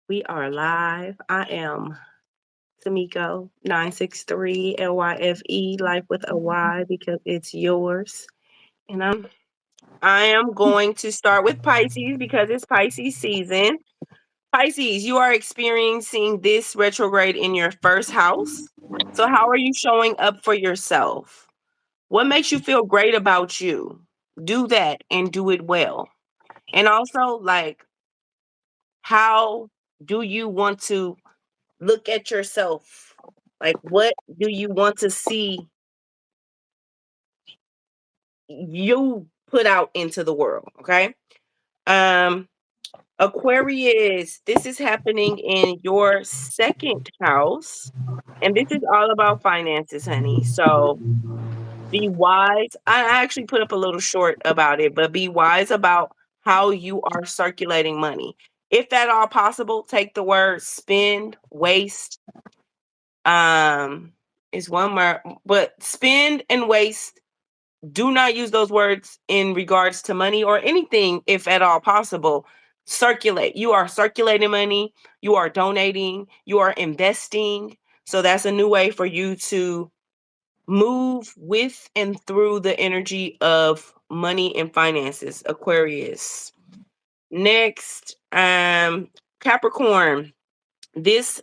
We are live. I am Tamiko 963 LYFE, life with a Y because it's yours. And I am going to start with Pisces because it's Pisces season. Pisces, you are experiencing this retrograde in your first house. So how are you showing up for yourself? What makes you feel great about you? Do that and do it well. And also, like, how do you want to look at yourself? Like, what do you want to see you put out into the world? Okay. Um, Aquarius, this is happening in your second house. And this is all about finances, honey. So be wise. I actually put up a little short about it, but be wise about how you are circulating money. If at all possible, take the word spend, waste, um is one word, but spend and waste, do not use those words in regards to money or anything. If at all possible, circulate. You are circulating money, you are donating, you are investing. So that's a new way for you to move with and through the energy of money and finances, Aquarius. Next, Capricorn, this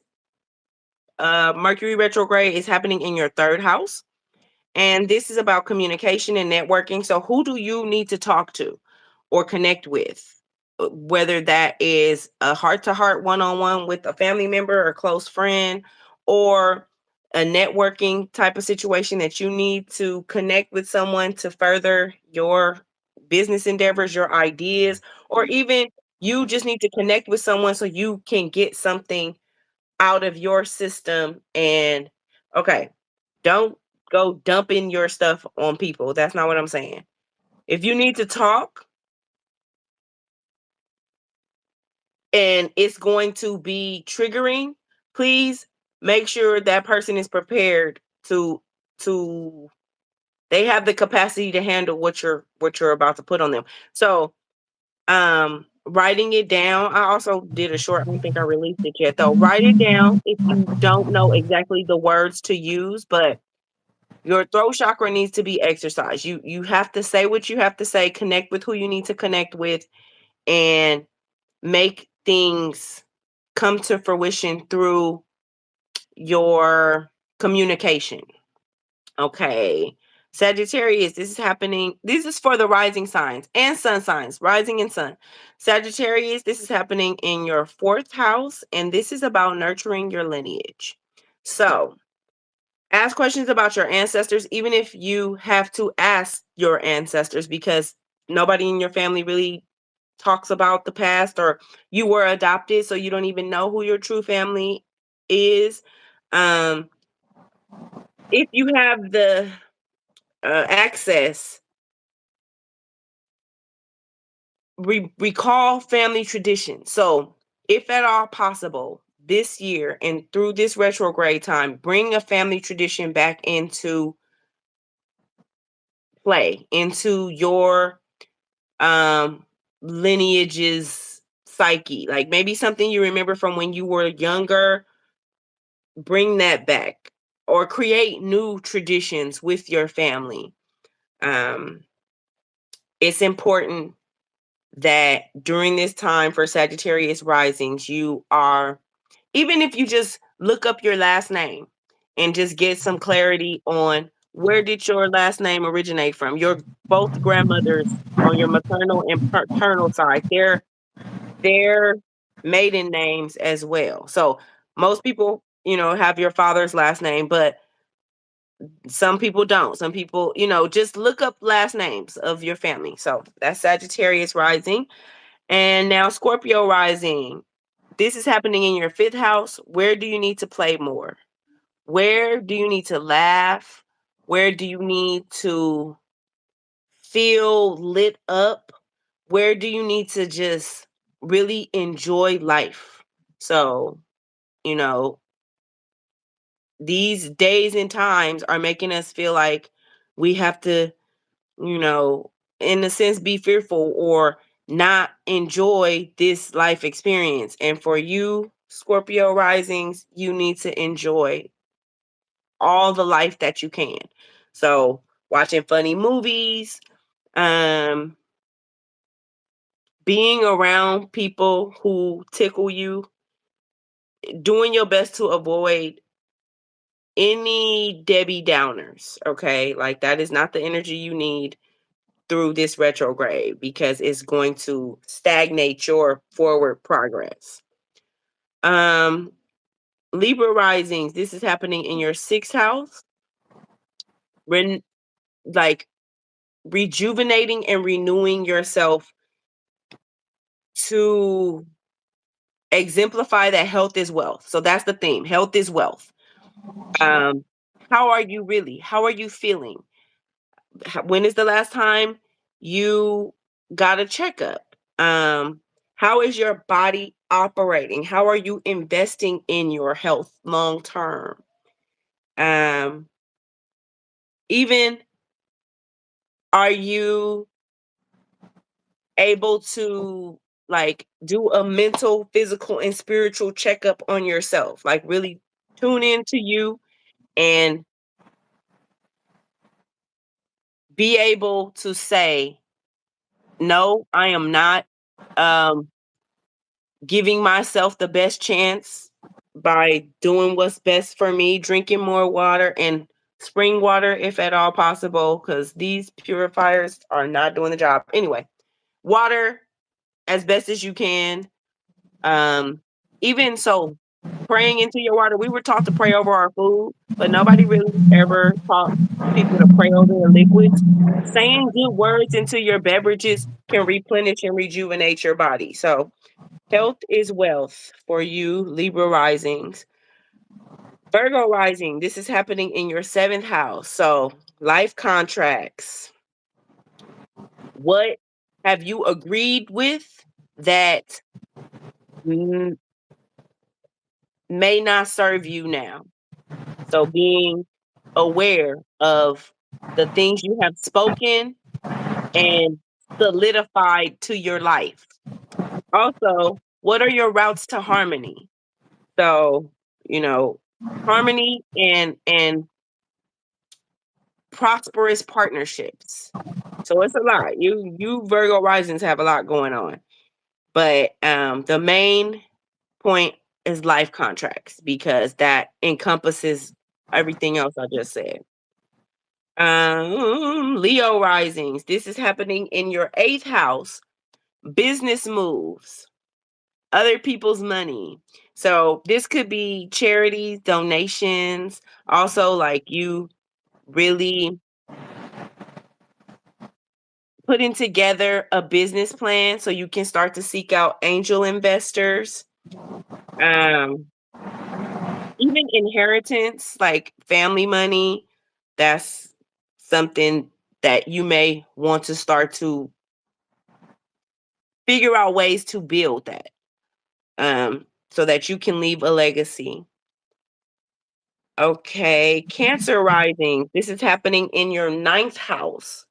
Mercury retrograde is happening in your third house. And this is about communication and networking. So, who do you need to talk to or connect with? Whether that is a heart to heart one on one with a family member or close friend, or a networking type of situation that you need to connect with someone to further your business endeavors, your ideas, or even you just need to connect with someone so you can get something out of your system. And okay, don't go dumping your stuff on people. That's not what I'm saying. If you need to talk and it's going to be triggering, please make sure that person is prepared to they have the capacity to handle what you're about to put on them. So, writing it down. I also did a short, I don't think I released it yet though. Write it down if you don't know exactly the words to use, but your throat chakra needs to be exercised. You have to say what you have to say, connect with who you need to connect with, and make things come to fruition through your communication. Okay. Sagittarius, this is happening. This is for the rising signs and sun signs, rising and sun. Sagittarius, this is happening in your fourth house, and this is about nurturing your lineage. So, ask questions about your ancestors, even if you have to ask your ancestors, because nobody in your family really talks about the past, or you were adopted, so you don't even know who your true family is. Um, if you have the access, recall family tradition. So, if at all possible, this year and through this retrograde time, bring a family tradition back into play, into your um lineage's psyche. Like maybe something you remember from when you were younger, bring that back or create new traditions with your family. Um it's important that during this time for Sagittarius risings, you are, even if you just look up your last name and just get some clarity on where did your last name originate from. Your both grandmothers on your maternal and paternal side, their maiden names as well. So most people, have your father's last name, but some people don't. Some people, just look up last names of your family. So that's Sagittarius rising. And now Scorpio rising. This is happening in your fifth house. Where do you need to play more? Where do you need to laugh? Where do you need to feel lit up? Where do you need to just really enjoy life? So, you know, these days and times are making us feel like we have to, in a sense, be fearful or not enjoy this life experience. And for you, Scorpio risings, you need to enjoy all the life that you can. So, watching funny movies, um, being around people who tickle you, doing your best to avoid any Debbie Downers, okay? Like, that is not the energy you need through this retrograde because it's going to stagnate your forward progress. Um, Libra risings, this is happening in your sixth house. Ren- like rejuvenating and renewing yourself to exemplify that health is wealth. So that's the theme. Health is wealth. Um, how are you really? How are you feeling? When is the last time you got a checkup? How is your body operating? How are you investing in your health long term? Um, even are you able to like do a mental, physical, and spiritual checkup on yourself? Like really tune into you and be able to say, no, I am not um giving myself the best chance by doing what's best for me, drinking more water and spring water if at all possible, because these purifiers are not doing the job. Anyway, water as best as you can. Um, even so, praying into your water. We were taught to pray over our food, but nobody really ever taught people to pray over their liquids. Saying good words into your beverages can replenish and rejuvenate your body. So health is wealth for you, Libra risings. Virgo rising, this is happening in your seventh house. So, life contracts. What have you agreed with that mm, may not serve you now? So, being aware of the things you have spoken and solidified to your life. Also, what are your routes to harmony? So, you know, harmony and prosperous partnerships. So it's a lot. You Virgo risings have a lot going on. But the main point is life contracts because that encompasses everything else I just said. Leo risings. This is happening in your eighth house. Business moves, other people's money. So this could be charities, donations, also like you really putting together a business plan so you can start to seek out angel investors. Um, even inheritance, like family money, that's something that you may want to start to figure out ways to build that so that you can leave a legacy. Okay, Cancer rising. This is happening in your ninth house.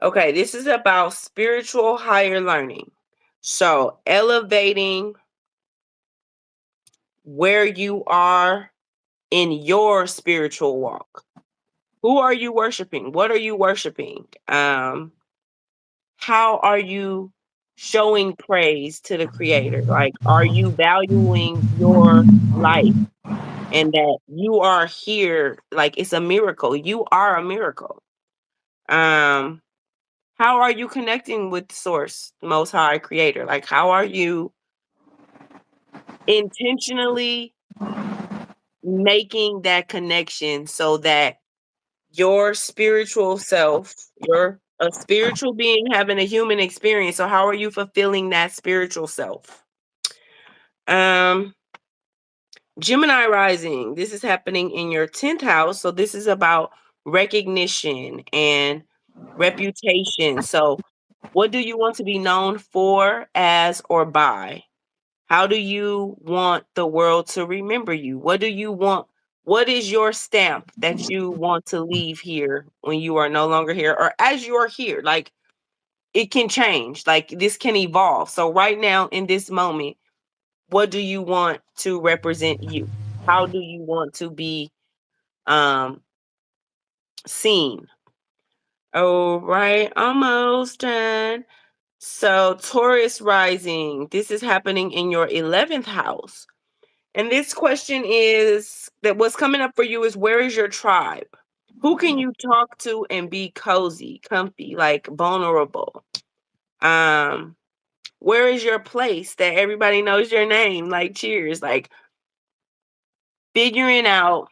Okay, this is about spiritual higher learning. So, elevating where you are in your spiritual walk. Who are you worshiping? What are you worshiping? How are you showing praise to the creator? Like, are you valuing your life and that you are here? Like, it's a miracle. You are a miracle. Um, how are you connecting with source, the most high creator? Like, how are you intentionally making that connection so that your spiritual self, you're a spiritual being having a human experience. So how are you fulfilling that spiritual self? Um, Gemini rising. This is happening in your 10th house. So this is about recognition and reputation. So what do you want to be known for, as, or by? How do you want the world to remember you? What do you want? What is your stamp that you want to leave here when you are no longer here or as you are here? Like, it can change. Like this can evolve. So right now in this moment, what do you want to represent you? How do you want to be um seen? All right, almost done. So Taurus rising, this is happening in your 11th house. And this question is that what's coming up for you is where is your tribe? Who can you talk to and be cozy, comfy, like vulnerable? Um, where is your place that everybody knows your name? Like cheers, like figuring out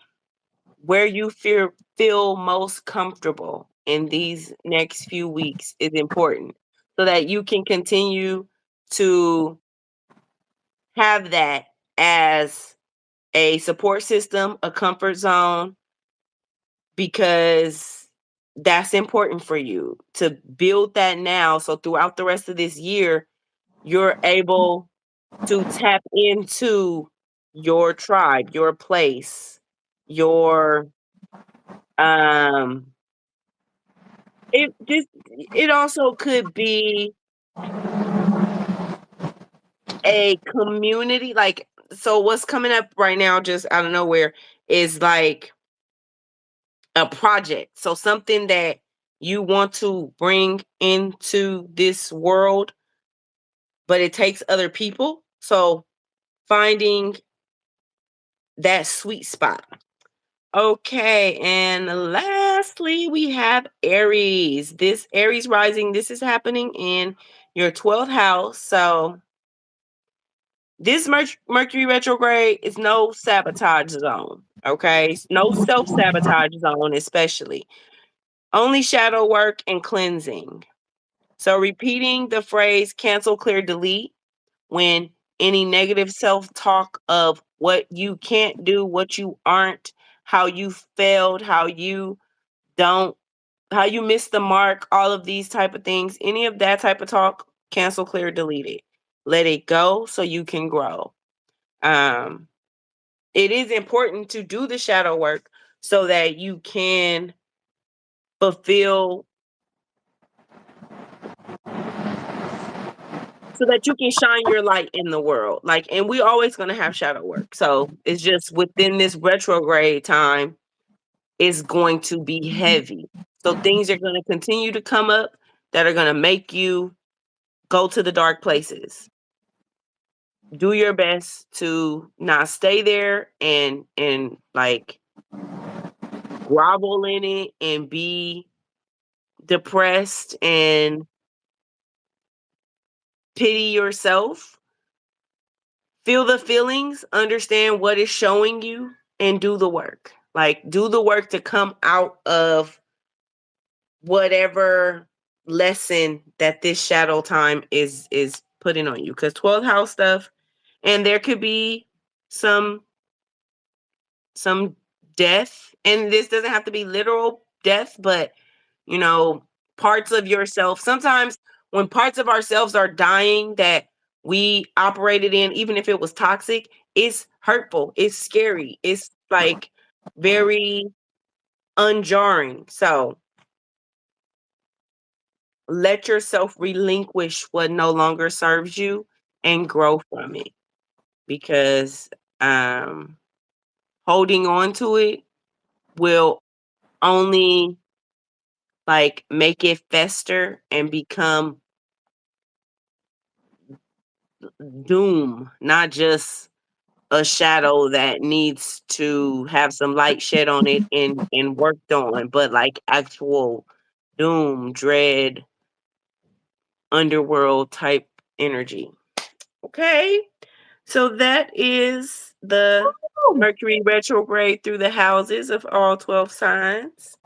where you feel most comfortable in these next few weeks is important so that you can continue to have that as a support system, a comfort zone, because that's important for you to build that now. So throughout the rest of this year, you're able to tap into your tribe, your place, your um it also could be a community like so what's coming up right now just out of nowhere is like a project. So something that you want to bring into this world, but it takes other people. So finding that sweet spot. Okay, and lastly, we have Aries. This Aries rising, this is happening in your 12th house. So this Mercury retrograde is no sabotage zone. Okay, no self sabotage zone, especially only shadow work and cleansing. So repeating the phrase cancel, clear, delete when any negative self talk of what you can't do, what you aren't, how you failed, don't, how you missed the mark, all of these type of things, any of that type of talk, cancel, clear, delete it. Let it go so you can grow. Um, it is important to do the shadow work so that you can fulfill so that you can shine your light in the world. Like, and we always going to have shadow work. So it's just within this retrograde time, it's going to be heavy. So things are going to continue to come up that are going to make you go to the dark places. Do your best to not stay there and like grovel in it and be depressed and pity yourself. Feel the feelings, understand what is showing you, and do the work. Like, do the work to come out of whatever lesson that this shadow time is putting on you. Because 12th house stuff, and there could be some some death, and this doesn't have to be literal death, but you know, parts of yourself. Sometimes when parts of ourselves are dying that we operated in, even if it was toxic, it's hurtful, it's scary, it's like very unjarring. So let yourself relinquish what no longer serves you and grow from it because um holding on to it will only like make it fester and become doom, not just a shadow that needs to have some light shed on it and worked on, but like actual doom, dread, underworld type energy. Okay. So that is the Mercury retrograde through the houses of all 12 signs.